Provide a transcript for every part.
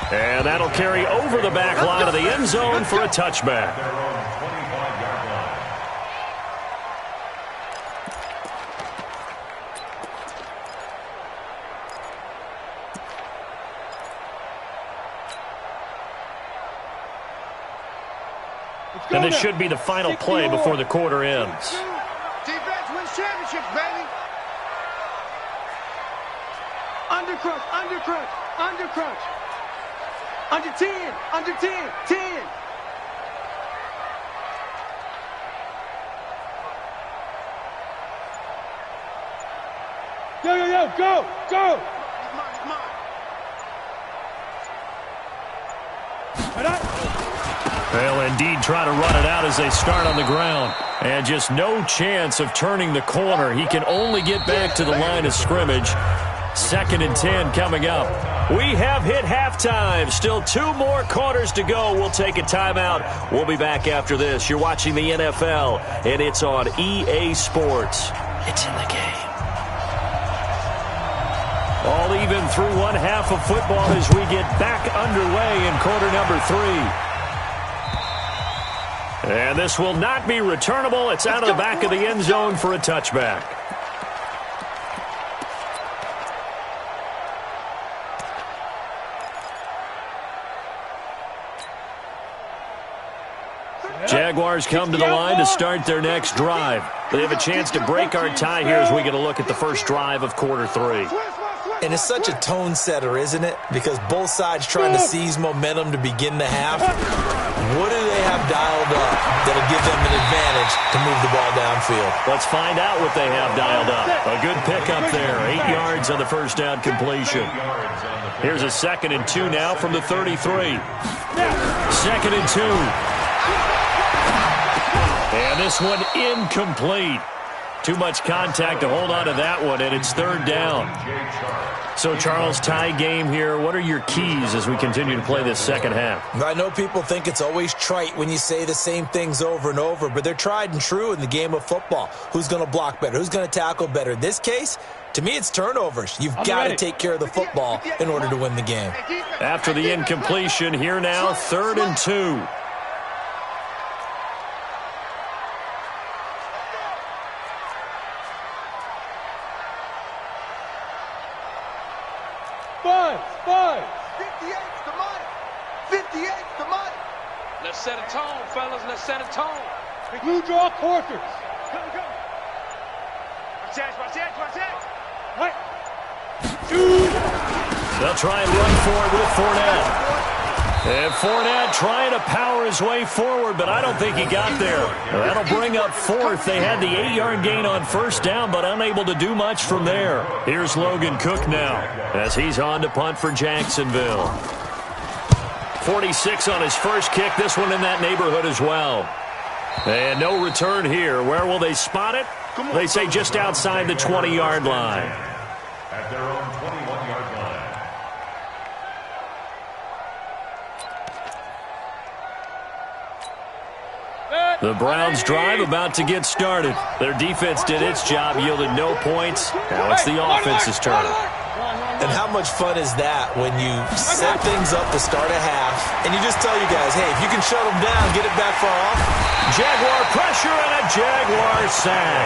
And that'll carry over the back line of the end zone for a touchback. And this should be the final play before the quarter ends. Defense wins championships, baby. Undercrunch, undercrunch, undercrunch. Under 10, under 10, 10. Yo, yo, yo, go, go. They'll indeed try to run it out as they start on the ground. And just no chance of turning the corner. He can only get back to the line of scrimmage. 2nd and 10 coming up. We have hit halftime. Still 2 more quarters to go. We'll take a timeout. We'll be back after this. You're watching the NFL, and it's on EA Sports. It's in the game. All even through one half of football as we get back underway in quarter number 3. And this will not be returnable. It's out of the back of the end zone for a touchback. Jaguars come to the line to start their next drive. They have a chance to break our tie here as we get a look at the first drive of quarter 3. And it's such a tone setter, isn't it? Because both sides trying to seize momentum to begin the half. What do they have dialed up that'll give them an advantage to move the ball downfield? Let's find out what they have dialed up. A good pickup there. 8 yards on the first down completion. Here's a 2nd and 2 now from the 33. 2nd and 2. And this one incomplete. Too much contact to hold on to that one, and it's 3rd down. So, Charles, tie game here. What are your keys as we continue to play this second half? I know people think it's always trite when you say the same things over and over, but they're tried and true in the game of football. Who's going to block better? Who's going to tackle better? In this case, to me, it's turnovers. You've got to take care of the football in order to win the game. After the incompletion, here now, 3rd and 2. Five. 58's the money. 58's the money. Let's set a tone, fellas. Let's set a tone. Blue draw quarters. Go. Watch that. Right. They'll try and run for it with Fournette. And Fournette trying to power his way forward, but I don't think he got there. That'll bring up 4th. They had the 8-yard gain on 1st down, but unable to do much from there. Here's Logan Cook now as he's on to punt for Jacksonville. 46 on his first kick. This one in that neighborhood as well. And no return here. Where will they spot it? They say just outside the 20-yard line. At their own 21-yard line. The Browns' drive about to get started. Their defense did its job, yielded no points. Now it's the offense's turn. And how much fun is that when you set things up to start a half and you just tell you guys, hey, if you can shut them down, get it back far off. Jaguar pressure and a Jaguar sack.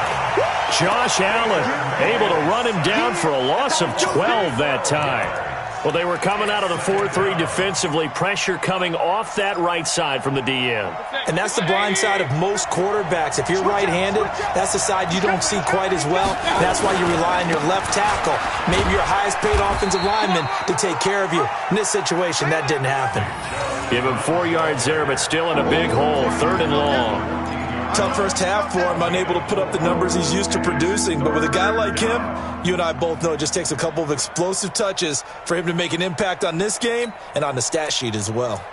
Josh Allen able to run him down for a loss of 12 that time. Well, they were coming out of the 4-3 defensively. Pressure coming off that right side from the DM. And that's the blind side of most quarterbacks. If you're right-handed, that's the side you don't see quite as well. That's why you rely on your left tackle, maybe your highest-paid offensive lineman, to take care of you. In this situation, that didn't happen. Give him 4 yards there, but still in a big hole. 3rd and long. Tough first half for him, unable to put up the numbers he's used to producing. But with a guy like him, you and I both know it just takes a couple of explosive touches for him to make an impact on this game and on the stat sheet as well.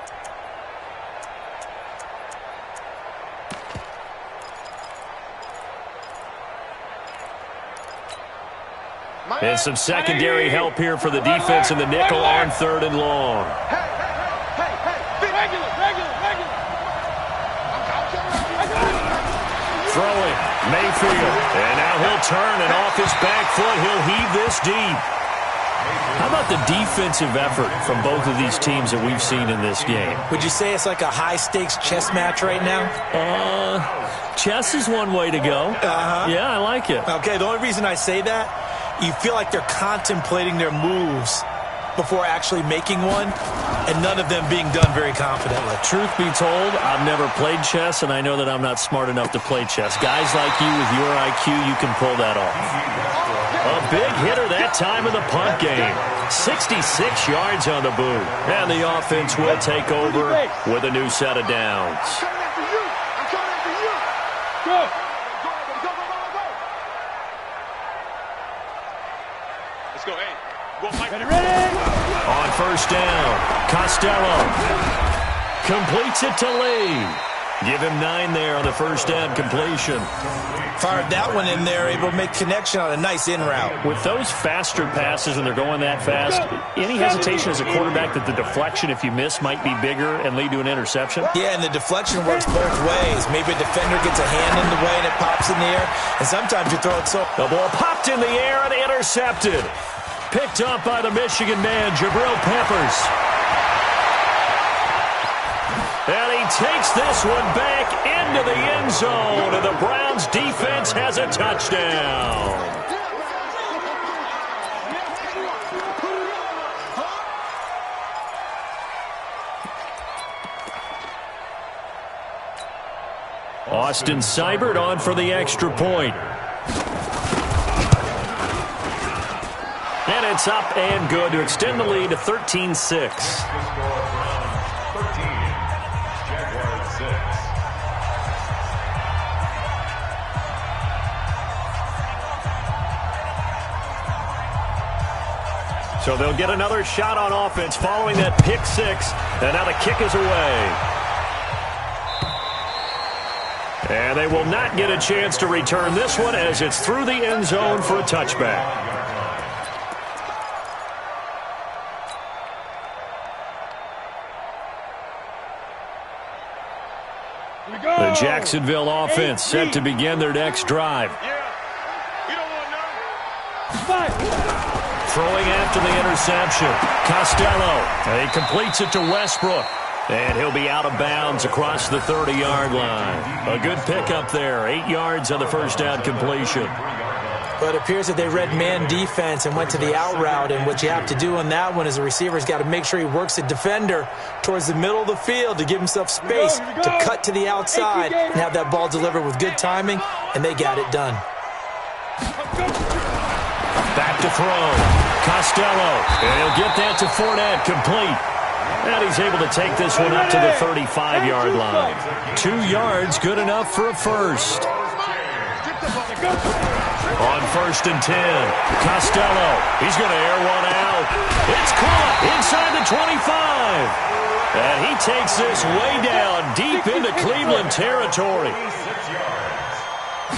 And some secondary help here for the defense in the nickel on 3rd and long. Throwing, Mayfield, and now he'll turn, and off his back foot, he'll heave this deep. How about the defensive effort from both of these teams that we've seen in this game? Would you say it's like a high-stakes chess match right now? Chess is one way to go. Yeah, I like it. Okay, the only reason I say that, you feel like they're contemplating their moves before actually making one, and none of them being done very confidently. Truth be told, I've never played chess, and I know that I'm not smart enough to play chess. Guys like you with your IQ, you can pull that off. A big hitter that time in the punt game. 66 yards on the boot. And the offense will take over with a new set of downs. I'm coming after you. I'm coming after you. Go. Go. Let's go. Hey, go, Mike. Ready. On first down, Costello completes it to Lee. Give him 9 there on the first down completion. Fired that one in there, able to make connection on a nice in route. With those faster passes and they're going that fast, any hesitation as a quarterback that the deflection, if you miss, might be bigger and lead to an interception? Yeah, and the deflection works both ways. Maybe a defender gets a hand in the way and it pops in the air, and sometimes you throw it so... The ball popped in the air and intercepted. Picked up by the Michigan man, Jabril Peppers. And he takes this one back into the end zone, and the Browns defense has a touchdown. Austin Seibert on for the extra point. And it's up and good to extend the lead to 13-6. So they'll get another shot on offense following that pick six. And now the kick is away. And they will not get a chance to return this one as it's through the end zone for a touchback. The Jacksonville offense set to begin their next drive. Throwing after the interception. Costello. He completes it to Westbrook. And he'll be out of bounds across the 30-yard line. A good pickup there. 8 yards on the first down completion. But it appears that they read man defense and went to the out route. And what you have to do on that one is the receiver's got to make sure he works the defender towards the middle of the field to give himself space to cut to the outside and have that ball delivered with good timing. And they got it done. Back to throw. Costello. And he'll get that to Fournette, complete. And he's able to take this one up to the 35-yard line. 2 yards, good enough for a first. On first and 10, Costello. He's going to air one out. It's caught inside the 25. And he takes this way down deep into Cleveland territory.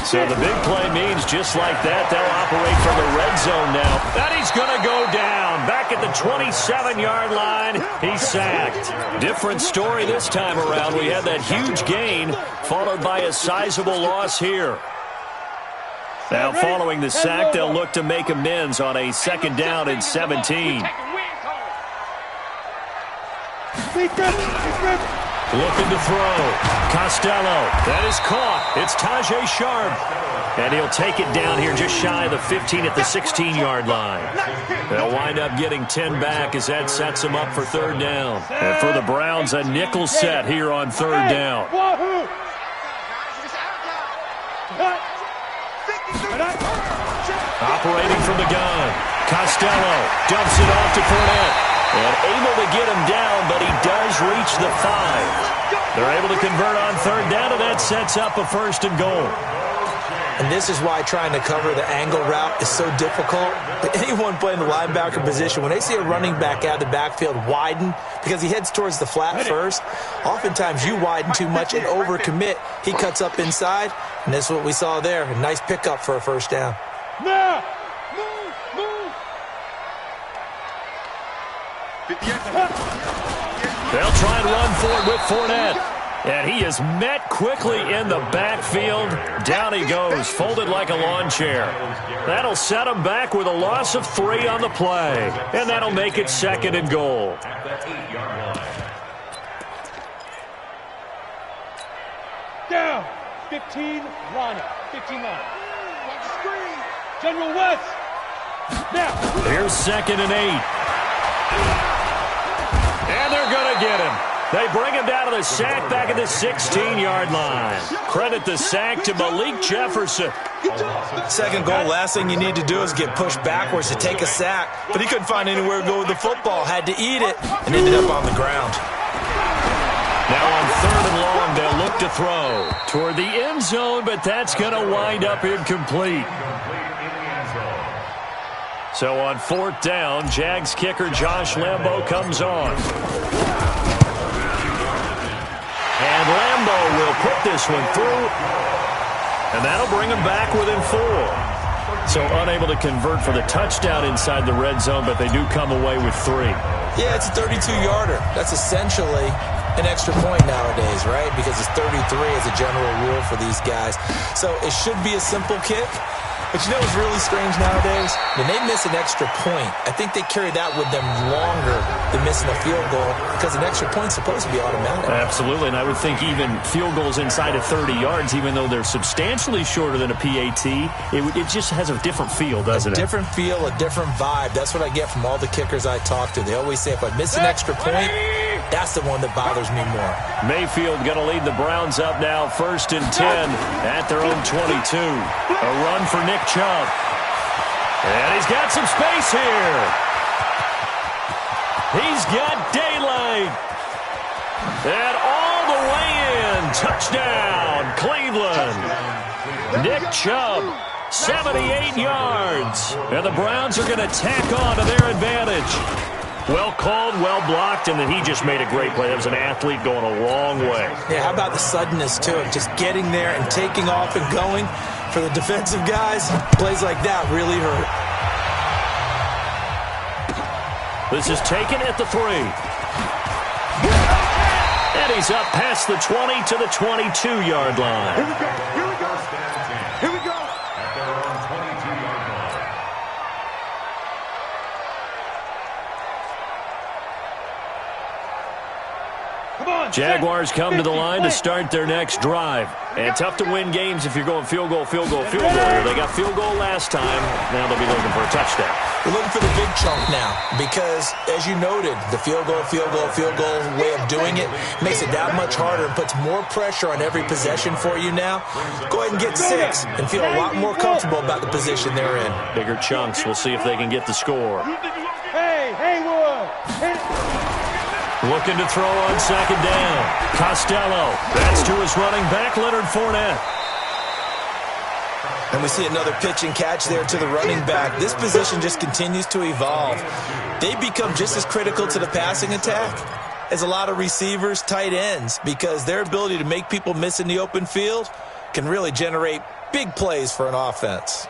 So the big play means just like that, they'll operate from the red zone now. And he's going to go down. Back at the 27-yard line, he's sacked. Different story this time around. We had that huge gain, followed by a sizable loss here. Now following the sack, they'll look to make amends on a second down and 17. Looking to throw. Costello. That is caught. It's Tajay Sharp. And he'll take it down here just shy of the 15 at the 16-yard line. They'll wind up getting 10 back as that sets them up for third down. And for the Browns, a nickel set here on third down. Operating from the gun. Costello dumps it off to Fournette. And able to get him down, but he does reach the 5. They're able to convert on third down, and that sets up a first and goal. And this is why trying to cover the angle route is so difficult. But anyone playing the linebacker position, when they see a running back out of the backfield widen, because he heads towards the flat first, oftentimes you widen too much and overcommit. He cuts up inside, and that's what we saw there. A nice pickup for a first down. Now, They'll try and run for it with Fournette. And he is met quickly in the backfield. Down he goes, folded like a lawn chair. That'll set him back with a loss of 3 on the play. And that'll make it 2nd and goal. At the 8-yard line. Down. 15 line. 15 line. General West. Now. Here's 2nd and 8. And they're going to get him. They bring him down to the sack back at the 16-yard line. Credit the sack to Malik Jefferson. 2nd goal, last thing you need to do is get pushed backwards to take a sack. But he couldn't find anywhere to go with the football. Had to eat it and ended up on the ground. Now on 3rd and long, they'll look to throw toward the end zone, but that's going to wind up incomplete. So on 4th down, Jags kicker Josh Lambo comes on. And Lambo will put this one through, and that'll bring him back within 4. So unable to convert for the touchdown inside the red zone, but they do come away with 3. Yeah, it's a 32-yarder. That's essentially an extra point nowadays, right? Because it's 33 as a general rule for these guys. So it should be a simple kick. But you know what's really strange nowadays? When they miss an extra point, I think they carry that with them longer than missing a field goal because an extra point's supposed to be automatic. Absolutely, and I would think even field goals inside of 30 yards, even though they're substantially shorter than a PAT, it just has a different feel, doesn't it? A different feel, a different vibe. That's what I get from all the kickers I talk to. They always say if I miss an extra point, that's the one that bothers me more. Mayfield going to lead the Browns up now, 1st and 10 at their own 22. A run for Nick Chubb. And he's got some space here. He's got daylight. And all the way in. Touchdown, Cleveland. Nick Chubb, 78 yards. And the Browns are going to tack on to their advantage. Well called, well blocked, and then he just made a great play. That was an athlete going a long way. Yeah, how about the suddenness to it? Just getting there and taking off and going. For the defensive guys, plays like that really hurt. This is taken at the 3. And he's up past the 20 to the 22-yard line. Here we go. Here we go. Here we go. At their own 22-yard line. Jaguars come to the line to start their next drive. And tough to win games if you're going field goal, field goal, field goal. They got field goal last time. Now they'll be looking for a touchdown. We're looking for the big chunk now because, as you noted, the field goal way of doing it makes it that much harder and puts more pressure on every possession for you now. Go ahead and get 6 and feel a lot more comfortable about the position they're in. Bigger chunks. We'll see if they can get the score. Hey, Haywood. Looking to throw on 2nd down. Costello. That's to his running back, Leonard Fournette. And we see another pitch and catch there to the running back. This position just continues to evolve. They become just as critical to the passing attack as a lot of receivers, tight ends, because their ability to make people miss in the open field can really generate big plays for an offense.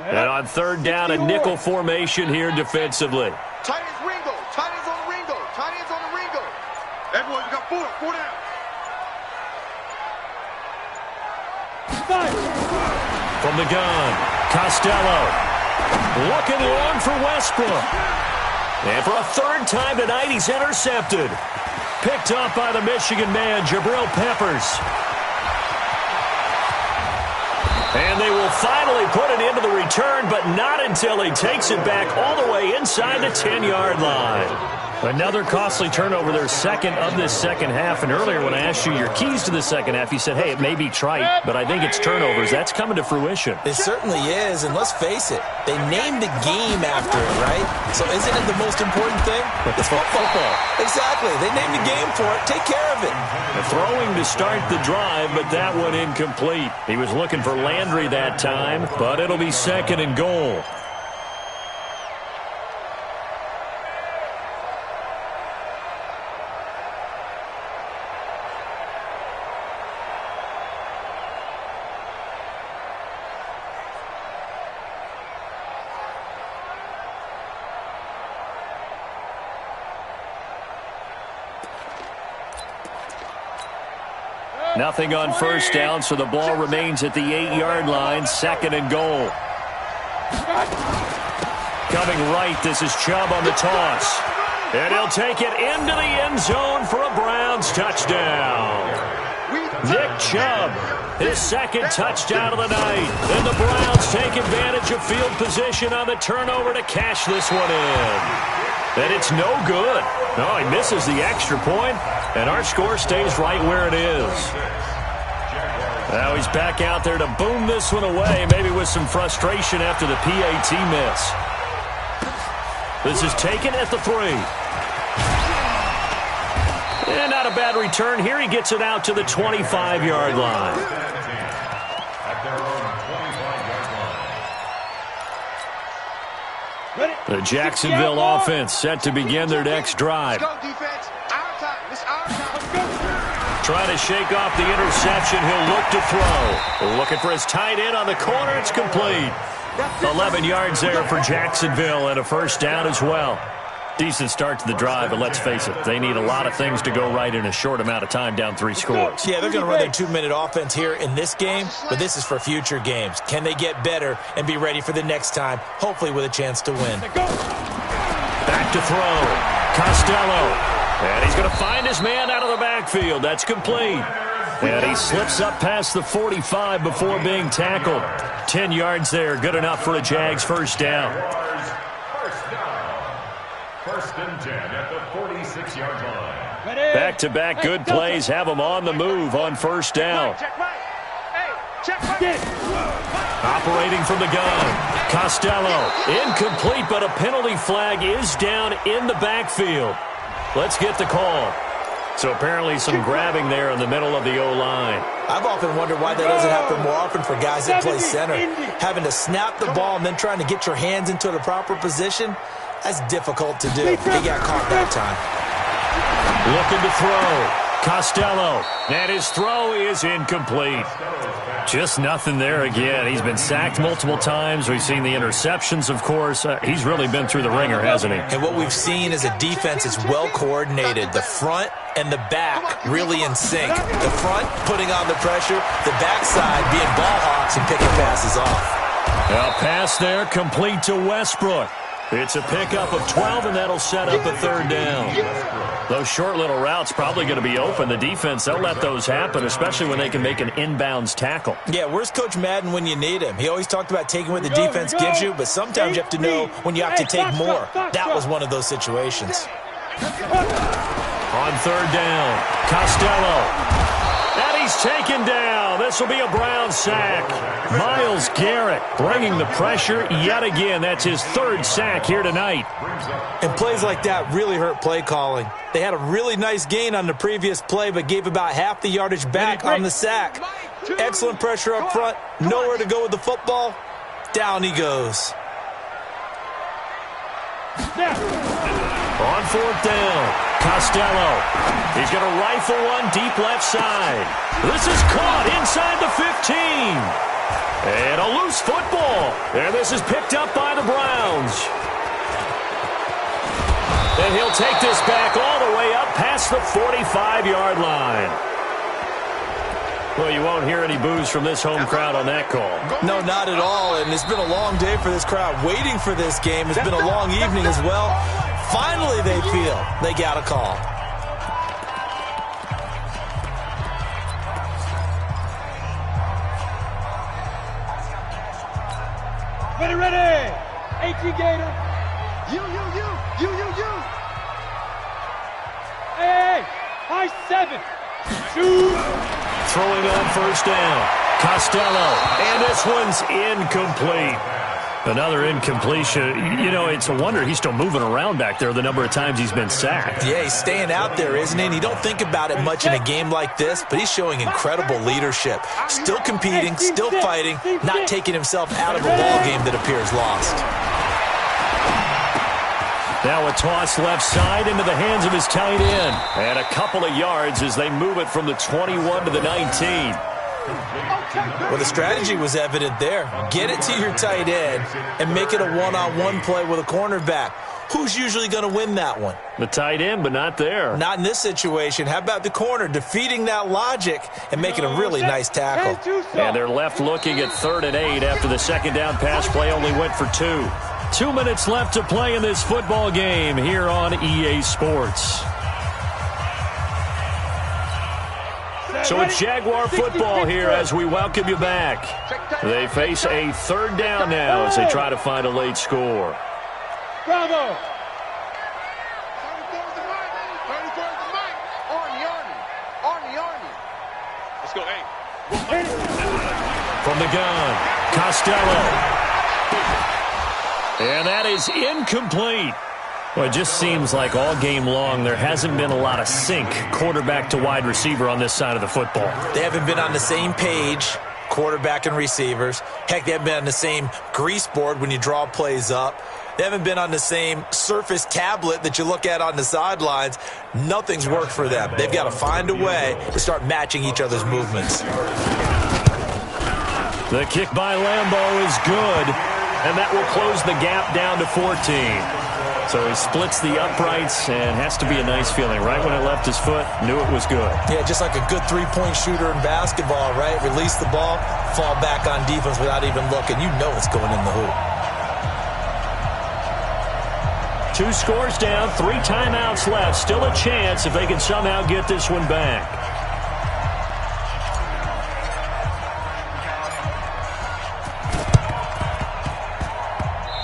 And on 3rd down, a nickel formation here defensively. Tight ends Ringo. Tight ends on the Ringo. Tight ends on the Ringo. Everyone, we got 4 down. 5. From the gun, Costello. Looking long for Westbrook. And for a 3rd time tonight, he's intercepted. Picked up by the Michigan man, Jabril Peppers. And they will finally put it into the return, but not until he takes it back all the way inside the 10-yard line. Another costly turnover, their 2nd of this second half. And earlier when I asked you your keys to the second half, you said, hey, it may be trite, but I think it's turnovers. That's coming to fruition. It certainly is, and let's face it, they named the game after it, right? So isn't it the most important thing? It's football. Exactly. They named the game for it. Take care of it. Throwing to start the drive, but that one incomplete. He was looking for Landry that time, but it'll be 2nd and goal. Nothing on first down, so the ball remains at the 8-yard line, 2nd and goal. Coming right, this is Chubb on the toss. And he'll take it into the end zone for a Browns touchdown. Nick Chubb, his 2nd touchdown of the night. And the Browns take advantage of field position on the turnover to cash this one in. And it's no good. No, he misses the extra point, and our score stays right where it is. Now he's back out there to boom this one away, maybe with some frustration after the PAT miss. This is taken at the 3. And not a bad return here. He gets it out to the 25-yard line. The Jacksonville offense set to begin their next drive. Trying to shake off the interception. He'll look to throw. Looking for his tight end on the corner. It's complete. 11 yards there for Jacksonville and a first down as well. Decent start to the drive, but let's face it, they need a lot of things to go right in a short amount of time, down 3 scores. Yeah, they're going to run their 2-minute offense here in this game, but this is for future games. Can they get better and be ready for the next time, hopefully with a chance to win? Back to throw. Costello. And he's going to find his man out of the backfield. That's complete. And he slips up past the 45 before being tackled. 10 yards there, good enough for a Jags first down. First and 10 at the 46-yard line. Back-to-back good plays have them on the move on first down. Operating from the gun. Costello, incomplete, but a penalty flag is down in the backfield. Let's get the call. So apparently some grabbing there in the middle of the O-line. I've often wondered why that doesn't happen more often for guys that play center. Having to snap the ball and then trying to get your hands into the proper position, that's difficult to do. He got caught that time. Looking to throw. Costello. And his throw is incomplete. Just nothing there again. He's been sacked multiple times. We've seen the interceptions, of course. He's really been through the ringer, hasn't he? And what we've seen is a defense that's well coordinated. The front and the back really in sync. The front putting on the pressure. The backside being ball hawks and picking passes off. A pass there complete to Westbrook. It's a pickup of 12, and that'll set up a third down. Those short little routes probably going to be open. The defense, they'll let those happen, especially when they can make an inbounds tackle. Yeah, where's Coach Madden when you need him? He always talked about taking what the defense gives you, but sometimes you have to know when you have to take more. That was one of those situations. On third down, Costello. And he's taken down. This will be a Brown sack. Myles Garrett bringing the pressure yet again. That's his 3rd sack here tonight. And plays like that really hurt play calling. They had a really nice gain on the previous play, but gave about half the yardage back on the sack. Excellent pressure up front. Nowhere to go with the football. Down he goes. On 4th down, Costello. He's going to rifle one deep left side. This is caught inside the 15. And a loose football. And this is picked up by the Browns. And he'll take this back all the way up past the 45-yard line. Well, you won't hear any boos from this home crowd on that call. No, not at all. And it's been a long day for this crowd. Waiting for this game. It's been a long evening as well. Finally, they feel they got a call. Ready. 18 Gator. You. Hey. High 7. 2. Throwing on first down. Costello. And this one's incomplete. Another incompletion. You know, it's a wonder he's still moving around back there the number of times he's been sacked. Yeah, he's staying out there, isn't he? And you don't think about it much in a game like this, but he's showing incredible leadership. Still competing, still fighting, not taking himself out of a ball game that appears lost. Now a toss left side into the hands of his tight end. And a couple of yards as they move it from the 21 to the 19. Well, the strategy was evident there. Get it to your tight end and make it a one-on-one play with a cornerback. who's usually going to win that one? The tight end, but not there. Not in this situation. How about the corner defeating that logic and making a really nice tackle? And they're left looking at 3rd and 8 after the second down pass play only went for 2. 2 minutes left to play in this football game here on EA Sports. So it's Jaguar football here as we welcome you back. They face a 3rd down now as they try to find a late score. Bravo! Let's go, hey. From the gun, Costello. And that is incomplete. Well, it just seems like all game long there hasn't been a lot of sync quarterback to wide receiver on this side of the football. They haven't been on the same page, quarterback and receivers. Heck, they haven't been on the same grease board when you draw plays up. They haven't been on the same Surface tablet that you look at on the sidelines. Nothing's worked for them. They've got to find a way to start matching each other's movements. The kick by Lambeau is good, and that will close the gap down to 14. So he splits the uprights, and has to be a nice feeling. Right when it left his foot, knew it was good. Yeah, just like a good three-point shooter in basketball, right? Release the ball, fall back on defense without even looking. You know it's going in the hoop. 2 scores down, 3 timeouts left. Still a chance if they can somehow get this one back.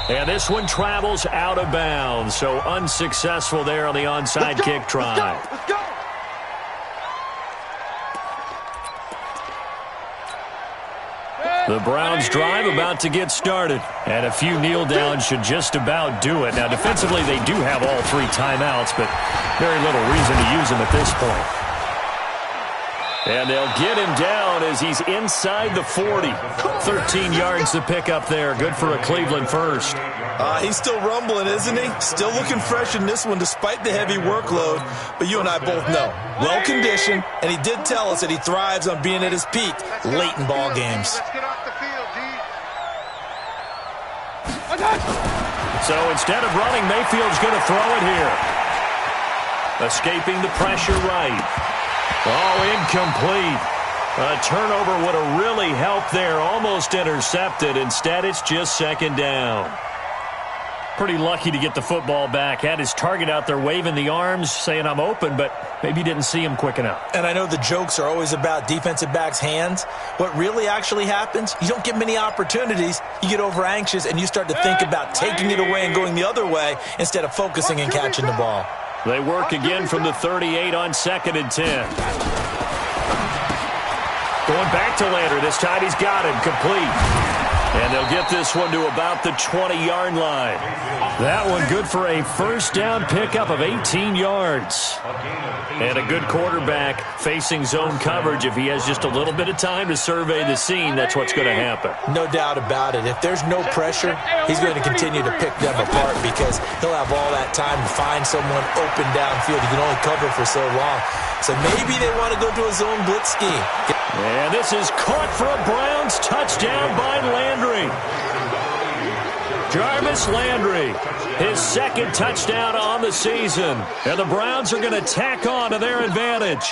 And this one travels out of bounds, so unsuccessful there on the onside kick try. Let's go. The Browns drive about to get started, and a few kneel downs should just about do it. Now, defensively, they do have all 3 timeouts, but very little reason to use them at this point. And they'll get him down as he's inside the 40. 13 yards to pick up there. Good for a Cleveland first. He's still rumbling, isn't he? Still looking fresh in this one despite the heavy workload. But you and I both know, well-conditioned, and he did tell us that he thrives on being at his peak late in ball games. Let's get off the field, D. So instead of running, Mayfield's going to throw it here. Escaping the pressure right. Oh, incomplete. A turnover would have really helped there. Almost intercepted. Instead, it's just 2nd down. Pretty lucky to get the football back. Had his target out there waving the arms, saying I'm open, but maybe didn't see him quick enough. And I know the jokes are always about defensive backs' hands. What really actually happens, you don't get many opportunities. You get over anxious, and you start to think about taking it away and going the other way instead of focusing and catching the ball. They work again from the 38 on 2nd and 10. Going back to Lander. This time he's got him complete. And they'll get this one to about the 20-yard line. That one good for a first down pickup of 18 yards. And a good quarterback facing zone coverage. If he has just a little bit of time to survey the scene, that's what's going to happen. No doubt about it. If there's no pressure, he's going to continue to pick them apart because he'll have all that time to find someone open downfield. He can only cover for so long. So maybe they want to go to a zone blitz scheme. And this is caught for a Browns touchdown by Landry. Jarvis Landry, his 2nd touchdown on the season. And the Browns are going to tack on to their advantage.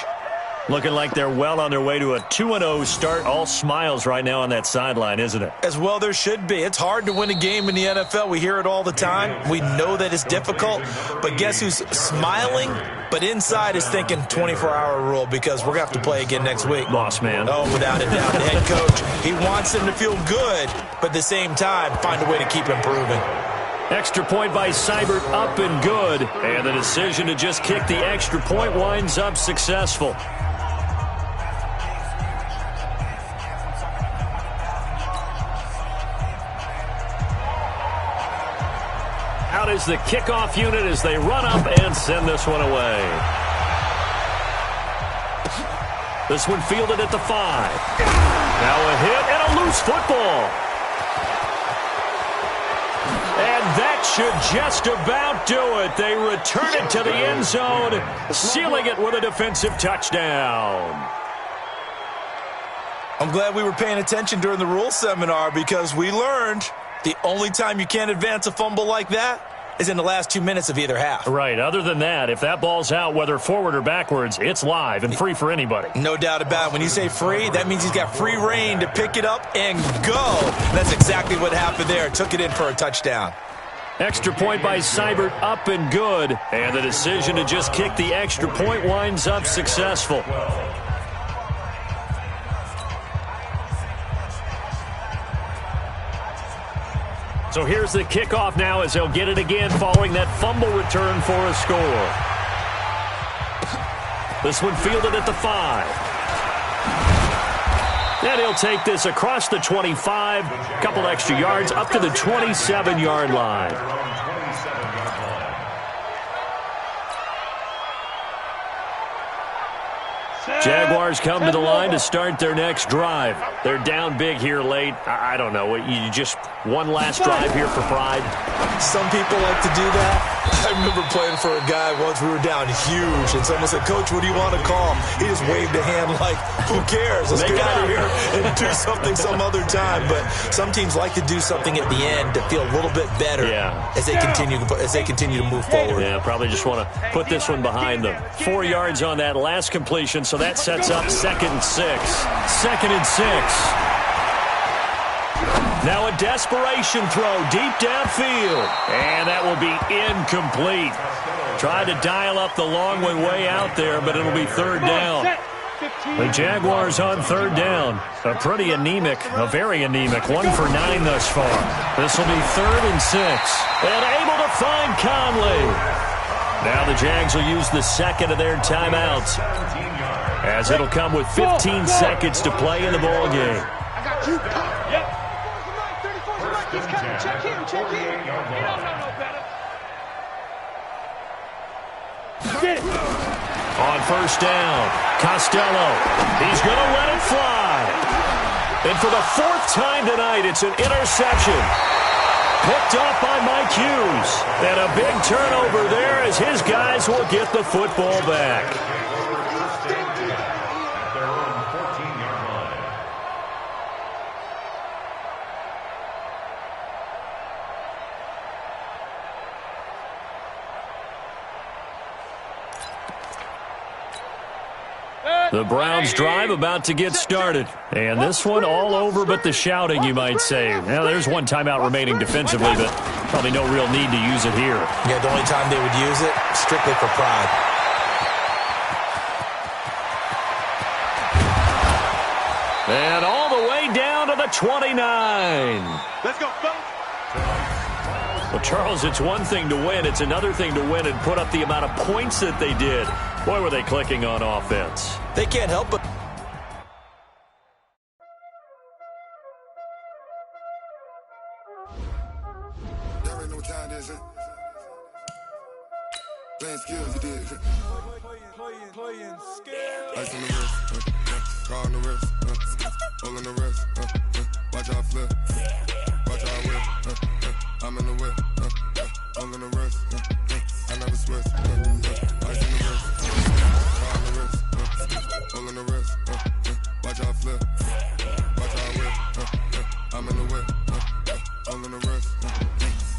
Looking like they're well on their way to a 2-0 start. All smiles right now on that sideline, isn't it? As well there should be. It's hard to win a game in the NFL. We hear it all the time. We know that it's difficult. But guess who's smiling? But inside is thinking 24-hour rule because we're going to have to play again next week. Boss man. Oh, without a doubt. The head coach, he wants them to feel good, but at the same time, find a way to keep improving. Extra point by Seibert, up and good. And the decision to just kick the extra point winds up successful. Out is the kickoff unit as they run up and send this one away. This one fielded at the 5. Now a hit and a loose football. And that should just about do it. They return it to the end zone, sealing it with a defensive touchdown. I'm glad we were paying attention during the rule seminar because we learned the only time you can't advance a fumble like that is in the last 2 minutes of either half. Right. Other than that, if that ball's out, whether forward or backwards, it's live and free for anybody. No doubt about it. When you say free, that means he's got free reign to pick it up and go. That's exactly what happened there. Took it in for a touchdown. Extra point by Seibert, up and good. And the decision to just kick the extra point winds up successful. So here's the kickoff now as they'll get it again following that fumble return for a score. This one fielded at the 5. And he'll take this across the 25, a couple extra yards, up to the 27-yard line. Jaguars come to the line to start their next drive. They're down big here late. I don't know. You just one last drive here for pride? Some people like to do that. I remember playing for a guy once. We were down huge, and someone said, "Coach, what do you want to call?" He just waved a hand like, who cares? Let's get out of here and do something some other time. But some teams like to do something at the end to feel a little bit better as they continue to move forward. Yeah, probably just want to put this one behind them. 4 yards on that last completion, so that sets up 2nd and 6. 2nd and 6. Now a desperation throw deep downfield. And that will be incomplete. Tried to dial up the long way out there, but it'll be 3rd down. The Jaguars on 3rd down. A very anemic, 1 for 9 thus far. This will be 3rd and 6. And able to find Conley. Now the Jags will use the second of their timeouts, as it'll come with 15 seconds to play in the ball game. I got you. Yep. He's coming. Check in. Check in. He don't know no better. Get it. On 1st down, Costello. He's going to let it fly. And for the 4th time tonight, it's an interception. Picked up by Mike Hughes. And a big turnover there as his guys will get the football back. The Browns drive about to get started. And this one all over but the shouting, you might say. Now, there's one timeout remaining defensively, but probably no real need to use it here. Yeah, the only time they would use it, strictly for pride. And all the way down to the 29. Let's go, fellas. Well, Charles, it's one thing to win. It's another thing to win and put up the amount of points that they did. Boy, were they clicking on offense. They can't help but... Y'all already know what time it is, huh? Playing skills, you did. Playing skills. Ice on the wrist, car on the wrist, hole on the wrist, watch out flip, watch out whip, I'm in the whip, hole on the wrist, I never switch, ice on the wrist, car on the wrist, hole on the wrist, watch out flip, watch out whip, I'm in the whip, hole on the wrist,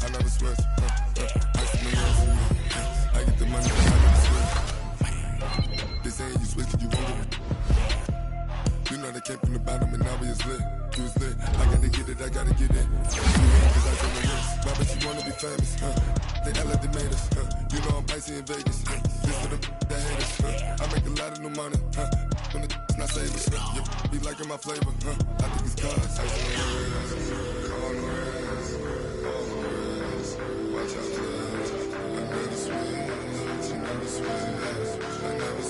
I never switch, ice on the wrist, I get the money, I never switch. They saying you switch 'cause you won't get it. You know they came from the bottom and now we is lit. You was lit. I gotta get it, I gotta get it. Cause I told my wrist. Why bet you wanna be famous, They made us, You know I'm icy in Vegas, This for the that hate us, I make a lot of new money, When the not savers, You be liking my flavor, I think it's cause ice on the wrist, on the wrist, watch out, I never switch, I never switch, I never